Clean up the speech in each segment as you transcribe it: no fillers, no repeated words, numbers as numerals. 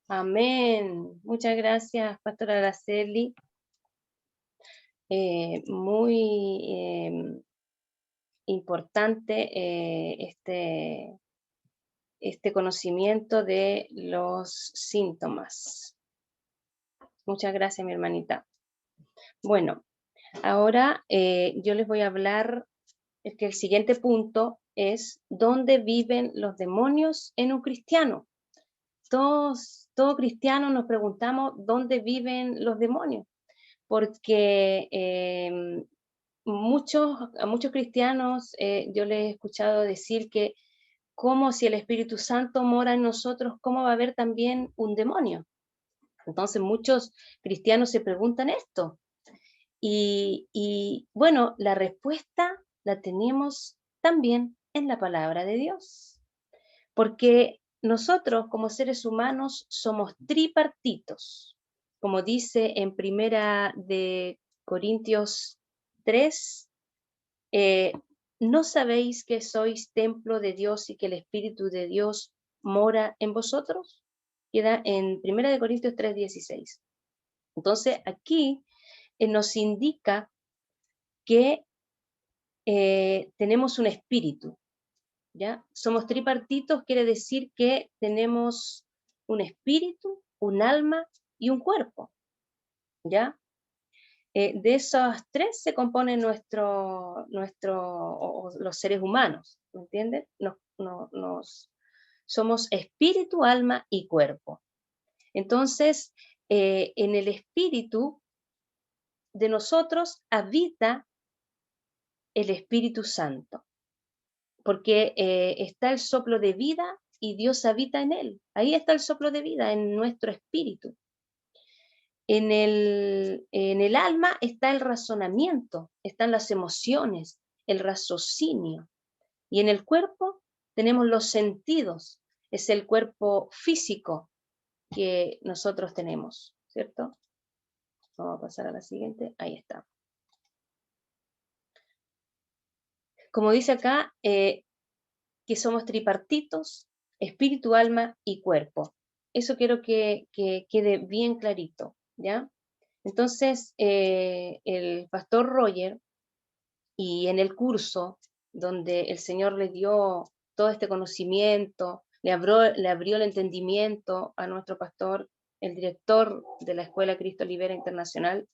Amén. Muchas gracias, Pastora Araceli. Muy importante este conocimiento de los síntomas. Muchas gracias, mi hermanita. Bueno, ahora yo les voy a hablar, es que el siguiente punto es ¿dónde viven los demonios en un cristiano? Todo cristiano nos preguntamos dónde viven los demonios, porque a muchos cristianos yo les he escuchado decir que como si el Espíritu Santo mora en nosotros, ¿cómo va a haber también un demonio? Entonces muchos cristianos se preguntan esto. Y bueno, la respuesta la tenemos también en la palabra de Dios, porque nosotros como seres humanos somos tripartitos, como dice en Primera de Corintios 3, eh, ¿no sabéis que sois templo de Dios y que el Espíritu de Dios mora en vosotros? Queda en Primera de Corintios 3:16. Entonces aquí nos indica que tenemos un espíritu, ¿ya? Somos tripartitos, quiere decir que tenemos un espíritu, un alma y un cuerpo, ¿ya? De esos tres se componen los seres humanos, ¿me entiendes? Somos espíritu, alma y cuerpo. Entonces, en el espíritu de nosotros habita el Espíritu Santo, porque está el soplo de vida y Dios habita en él. Ahí está el soplo de vida, en nuestro espíritu. En el alma está el razonamiento, están las emociones, el raciocinio. Y en el cuerpo tenemos los sentidos, es el cuerpo físico que nosotros tenemos, ¿cierto? Vamos a pasar a la siguiente, ahí está. Como dice acá, que somos tripartitos, espíritu, alma y cuerpo. Eso quiero que quede bien clarito, ¿ya? Entonces, el pastor Roger, y en el curso donde el Señor le dio todo este conocimiento, le abrió el entendimiento a nuestro pastor, el director de la Escuela Cristo Libera Internacional,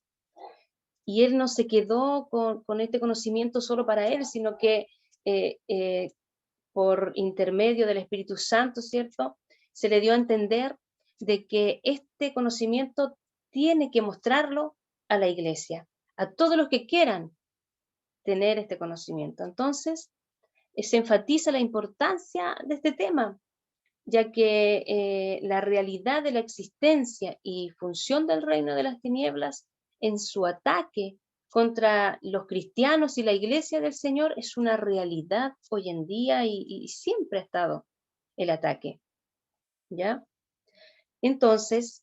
y él no se quedó con este conocimiento solo para él, sino que eh, eh, por intermedio del Espíritu Santo, ¿cierto? Se le dio a entender de que este conocimiento tiene que mostrarlo a la iglesia, a todos los que quieran tener este conocimiento. Entonces, se enfatiza la importancia de este tema, ya que la realidad de la existencia y función del reino de las tinieblas en su ataque contra los cristianos y la iglesia del Señor es una realidad hoy en día y siempre ha estado el ataque, ¿ya? Entonces,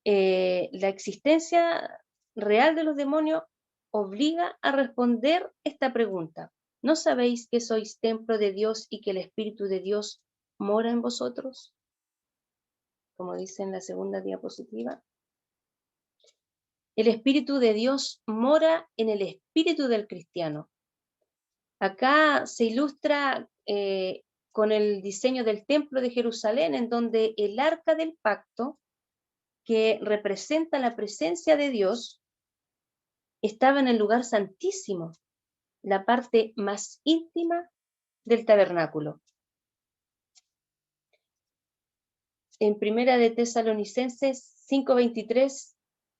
la existencia real de los demonios obliga a responder esta pregunta. ¿No sabéis que sois templo de Dios y que el Espíritu de Dios mora en vosotros? Como dice en la segunda diapositiva. El Espíritu de Dios mora en el espíritu del cristiano. Acá se ilustra con el diseño del templo de Jerusalén, en donde el arca del pacto, que representa la presencia de Dios, estaba en el lugar santísimo, la parte más íntima del tabernáculo. En Primera de Tesalonicenses 5:23,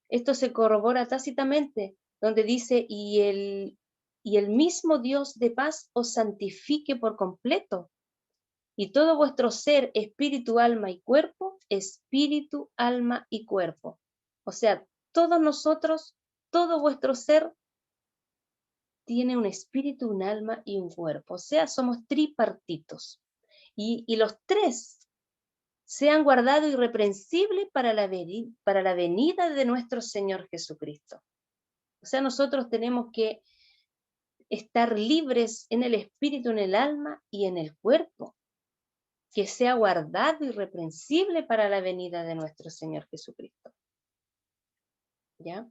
esto se corrobora tácitamente, donde dice, y el mismo Dios de paz os santifique por completo, y todo vuestro ser, espíritu, alma y cuerpo, espíritu, alma y cuerpo. O sea, todos nosotros, todo vuestro ser tiene un espíritu, un alma y un cuerpo. O sea, somos tripartitos. Y los tres sean guardados irreprensibles para la venida de nuestro Señor Jesucristo. O sea, nosotros tenemos que estar libres en el espíritu, en el alma y en el cuerpo. que sea guardado irreprensible para la venida de nuestro Señor Jesucristo. ¿Ya?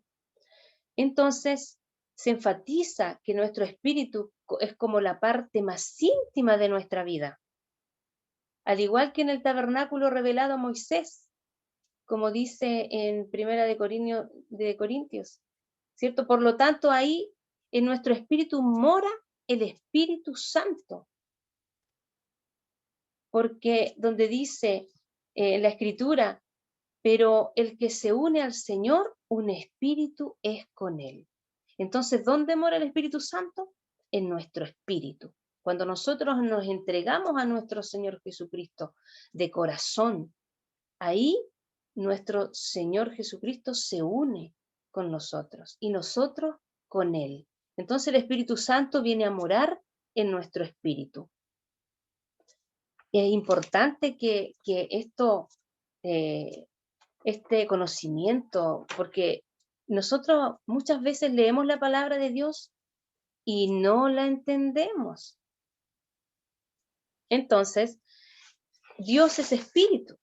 Entonces, se enfatiza que nuestro espíritu es como la parte más íntima de nuestra vida, al igual que en el tabernáculo revelado a Moisés, como dice en Primera de Corintios, ¿cierto? Por lo tanto, ahí en nuestro espíritu mora el Espíritu Santo, porque donde dice en la Escritura, pero el que se une al Señor, un espíritu es con él. Entonces, ¿dónde mora el Espíritu Santo? En nuestro espíritu. Cuando nosotros nos entregamos a nuestro Señor Jesucristo de corazón, ahí nuestro Señor Jesucristo se une con nosotros y nosotros con Él. Entonces el Espíritu Santo viene a morar en nuestro espíritu. Es importante que este conocimiento, porque nosotros muchas veces leemos la palabra de Dios y no la entendemos. Entonces, Dios es espíritu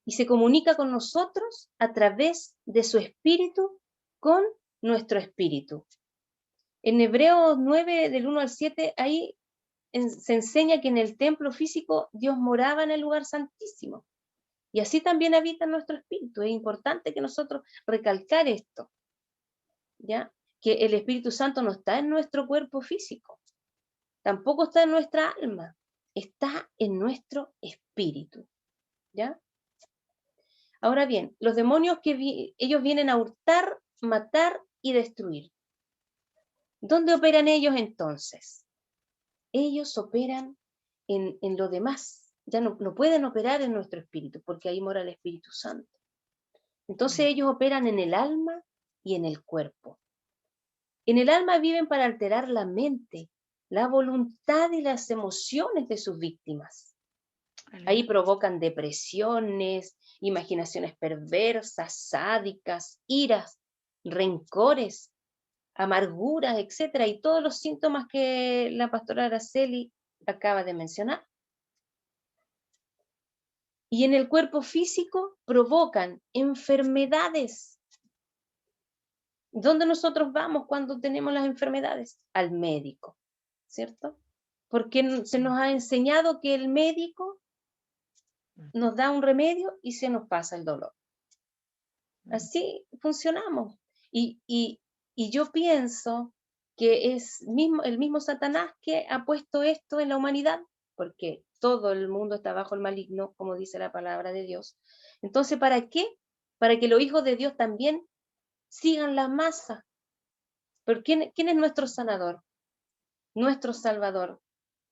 y se comunica con nosotros a través de su espíritu con nuestro espíritu. En Hebreos 9, del 1 al 7, ahí se enseña que en el templo físico Dios moraba en el lugar santísimo. Y así también habita en nuestro espíritu. Es importante que nosotros recalcar esto, ¿ya? Que el Espíritu Santo no está en nuestro cuerpo físico, tampoco está en nuestra alma, está en nuestro espíritu, ¿ya? Ahora bien, los demonios ellos vienen a hurtar, matar y destruir. ¿Dónde operan ellos entonces? Ellos operan en lo demás, ya no pueden operar en nuestro espíritu, porque ahí mora el Espíritu Santo. Entonces ellos operan en el alma y en el cuerpo. En el alma viven para alterar la mente, la voluntad y las emociones de sus víctimas. Ahí provocan depresiones, imaginaciones perversas, sádicas, iras, rencores, amarguras, etcétera, y todos los síntomas que la pastora Araceli acaba de mencionar. Y en el cuerpo físico provocan enfermedades. ¿Dónde nosotros vamos cuando tenemos las enfermedades? Al médico, ¿cierto? Porque se nos ha enseñado que el médico nos da un remedio y se nos pasa el dolor. Así funcionamos. Y yo pienso que es el mismo Satanás que ha puesto esto en la humanidad, porque todo el mundo está bajo el maligno, como dice la palabra de Dios. Entonces, ¿para qué? Para que los hijos de Dios también sigan la masa. ¿Pero quién es nuestro sanador? Nuestro salvador,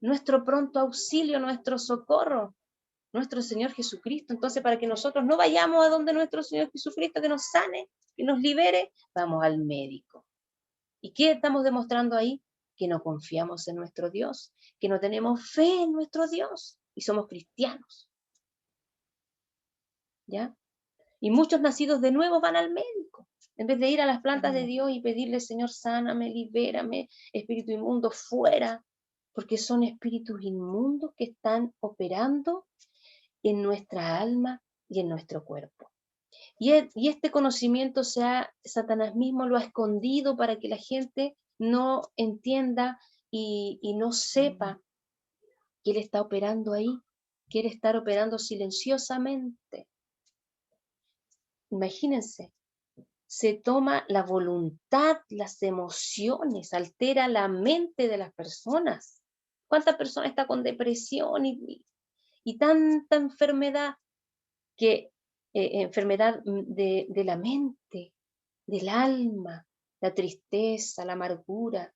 nuestro pronto auxilio, nuestro socorro, nuestro Señor Jesucristo. Entonces, para que nosotros no vayamos a donde nuestro Señor Jesucristo, que nos sane, que nos libere, vamos al médico. ¿Y qué estamos demostrando ahí? Que no confiamos en nuestro Dios, que no tenemos fe en nuestro Dios y somos cristianos. ¿Ya? Y muchos nacidos de nuevo van al médico, en vez de ir a las plantas de Dios y pedirle, Señor, sáname, libérame, espíritu inmundo, fuera, porque son espíritus inmundos que están operando en nuestra alma y en nuestro cuerpo. Y este conocimiento Satanás mismo lo ha escondido para que la gente no entienda y no sepa que él está operando ahí, quiere estar operando silenciosamente. Imagínense, se toma la voluntad, las emociones, altera la mente de las personas. ¿Cuántas personas están con depresión y tanta enfermedad enfermedad de la mente, del alma, la tristeza, la amargura?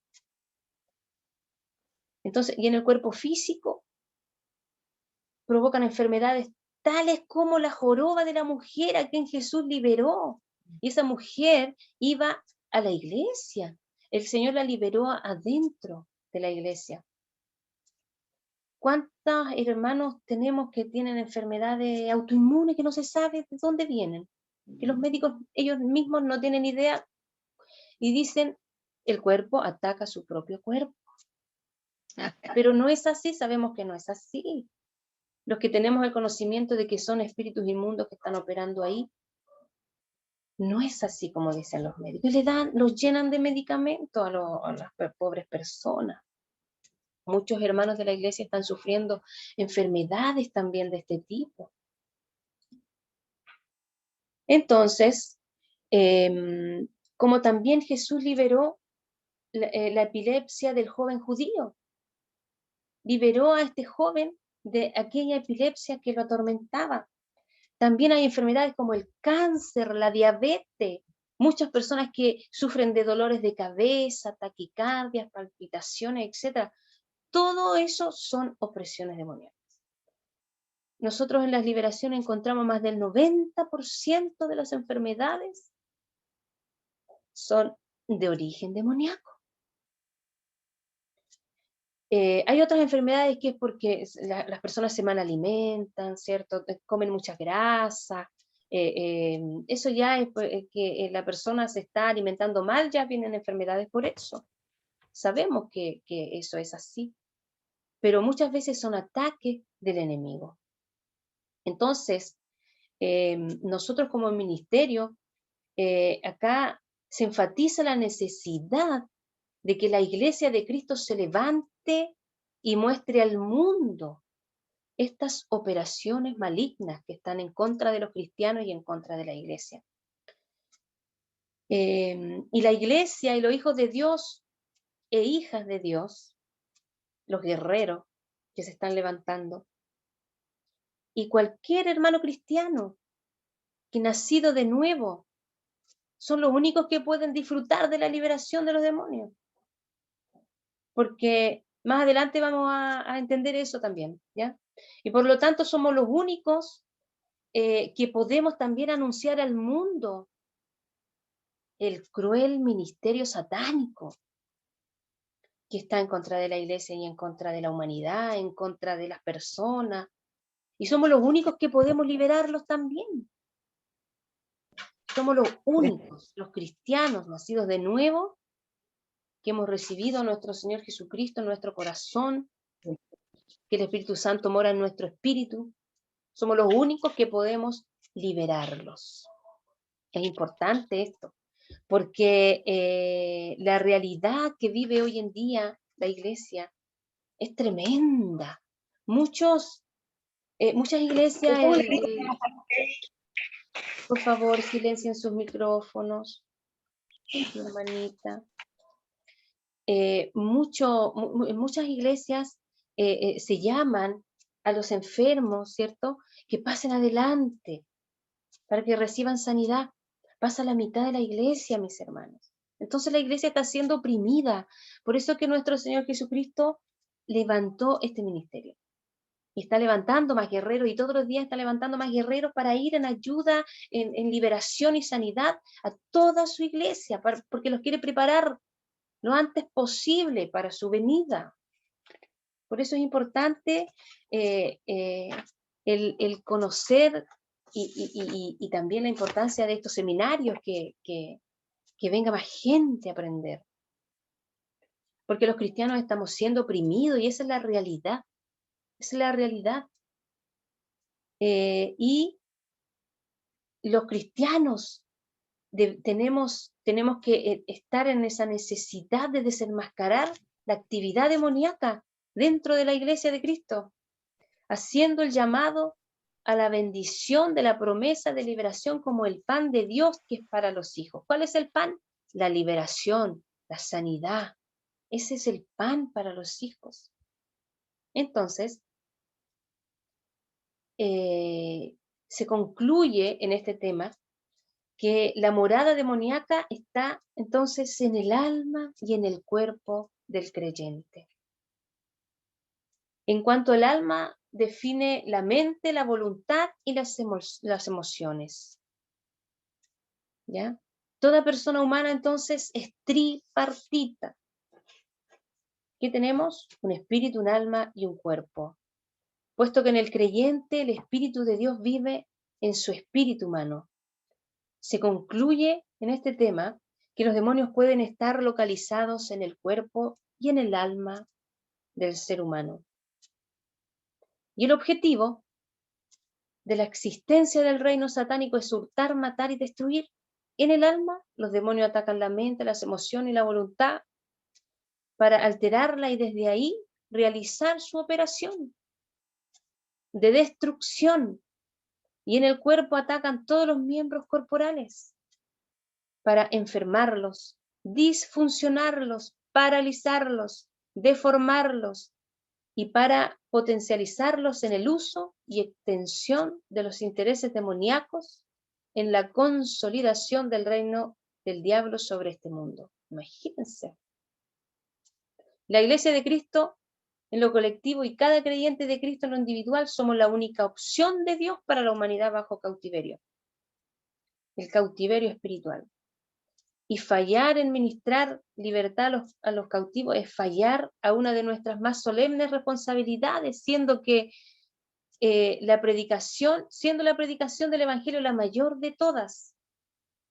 Entonces, y en el cuerpo físico provocan enfermedades tales como la joroba de la mujer a quien Jesús liberó. Y esa mujer iba a la iglesia. El Señor la liberó adentro de la iglesia. ¿Cuántos hermanos tenemos que tienen enfermedades autoinmunes que no se sabe de dónde vienen? Que los médicos ellos mismos no tienen idea y dicen, el cuerpo ataca a su propio cuerpo. Pero no es así, sabemos que no es así. Los que tenemos el conocimiento de que son espíritus inmundos que están operando ahí, no es así como dicen los médicos. Los llenan de medicamentos a las pobres personas. Muchos hermanos de la iglesia están sufriendo enfermedades también de este tipo. Entonces, como también Jesús liberó la epilepsia del joven judío, liberó a este joven de aquella epilepsia que lo atormentaba. También hay enfermedades como el cáncer, la diabetes, muchas personas que sufren de dolores de cabeza, taquicardias, palpitaciones, etcétera. Todo eso son opresiones demoníacas. Nosotros en las liberaciones encontramos más del 90% de las enfermedades son de origen demoníaco. Hay otras enfermedades que es porque las personas se malalimentan, ¿cierto? Comen mucha grasa. Eso ya es que la persona se está alimentando mal, ya vienen enfermedades por eso. Sabemos que eso es así, pero muchas veces son ataques del enemigo. Entonces, nosotros como ministerio, acá se enfatiza la necesidad de que la iglesia de Cristo se levante y muestre al mundo estas operaciones malignas que están en contra de los cristianos y en contra de la iglesia. Y la iglesia y los hijos de Dios e hijas de Dios, los guerreros que se están levantando, y cualquier hermano cristiano que nacido de nuevo, son los únicos que pueden disfrutar de la liberación de los demonios. Porque más adelante vamos a entender eso también, ¿ya? Y por lo tanto somos los únicos que podemos también anunciar al mundo el cruel ministerio satánico que está en contra de la iglesia y en contra de la humanidad, en contra de las personas. Y somos los únicos que podemos liberarlos también. Somos los únicos, los cristianos nacidos de nuevo, que hemos recibido a nuestro Señor Jesucristo en nuestro corazón, que el Espíritu Santo mora en nuestro espíritu. Somos los únicos que podemos liberarlos. Es importante esto, porque la realidad que vive hoy en día la iglesia es tremenda. Muchas iglesias, por favor, silencien sus micrófonos, hermanita. Muchas iglesias se llaman a los enfermos, ¿cierto? Que pasen adelante para que reciban sanidad. Pasa la mitad de la iglesia, mis hermanos. Entonces la iglesia está siendo oprimida. Por eso que nuestro Señor Jesucristo levantó este ministerio. Y está levantando más guerreros y todos los días está levantando más guerreros para ir en ayuda, en liberación y sanidad a toda su iglesia, porque los quiere preparar lo antes posible para su venida. Por eso es importante el conocer y también la importancia de estos seminarios, que venga más gente a aprender. Porque los cristianos estamos siendo oprimidos y esa es la realidad. Esa es la realidad. Y los cristianos tenemos que estar en esa necesidad de desenmascarar la actividad demoníaca dentro de la iglesia de Cristo, haciendo el llamado a la bendición de la promesa de liberación como el pan de Dios que es para los hijos. ¿Cuál es el pan? La liberación, la sanidad. Ese es el pan para los hijos. Entonces, se concluye en este tema que la morada demoníaca está entonces en el alma y en el cuerpo del creyente. En cuanto al alma, define la mente, la voluntad y las emociones. ¿Ya? Toda persona humana entonces es tripartita. ¿Qué tenemos? Un espíritu, un alma y un cuerpo. Puesto que en el creyente el Espíritu de Dios vive en su espíritu humano. Se concluye en este tema que los demonios pueden estar localizados en el cuerpo y en el alma del ser humano. Y el objetivo de la existencia del reino satánico es hurtar, matar y destruir. En el alma, los demonios atacan la mente, las emociones y la voluntad para alterarla y desde ahí realizar su operación de destrucción. Y en el cuerpo atacan todos los miembros corporales para enfermarlos, disfuncionarlos, paralizarlos, deformarlos y para potencializarlos en el uso y extensión de los intereses demoníacos en la consolidación del reino del diablo sobre este mundo. Imagínense. La Iglesia de Cristo en lo colectivo y cada creyente de Cristo en lo individual somos la única opción de Dios para la humanidad bajo cautiverio, el cautiverio espiritual. Y fallar en ministrar libertad a los cautivos es fallar a una de nuestras más solemnes responsabilidades, siendo la predicación del Evangelio la mayor de todas,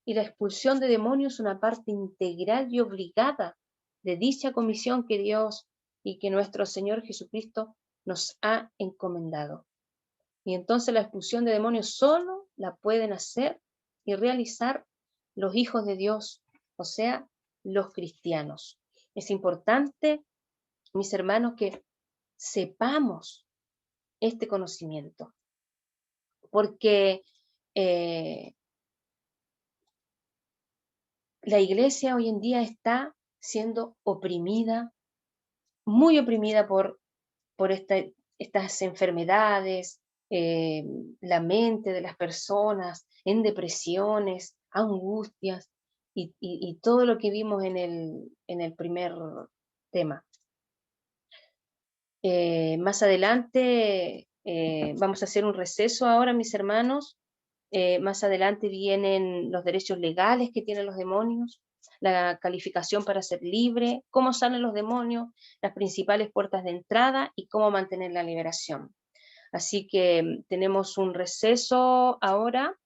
y la expulsión de demonios una parte integral y obligada de dicha comisión que Dios y que nuestro Señor Jesucristo nos ha encomendado. Y entonces la expulsión de demonios solo la pueden hacer y realizar los hijos de Dios, o sea, los cristianos. Es importante, mis hermanos, que sepamos este conocimiento, porque la iglesia hoy en día está siendo oprimida, muy oprimida por estas enfermedades, la mente de las personas, en depresiones, angustias y todo lo que vimos en el primer tema. Más adelante vamos a hacer un receso ahora, mis hermanos. Más adelante vienen los derechos legales que tienen los demonios, la calificación para ser libre, cómo salen los demonios, las principales puertas de entrada y cómo mantener la liberación. Así que tenemos un receso ahora.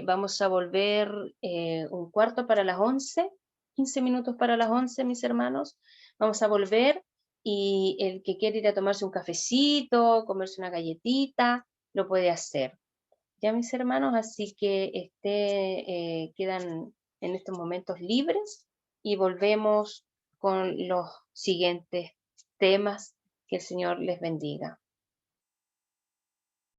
Vamos a volver un cuarto para las 11, 15 minutos para las 11, mis hermanos. Vamos a volver y el que quiere ir a tomarse un cafecito, comerse una galletita, lo puede hacer. Ya, mis hermanos, así que quedan en estos momentos libres y volvemos con los siguientes temas. Que el Señor les bendiga.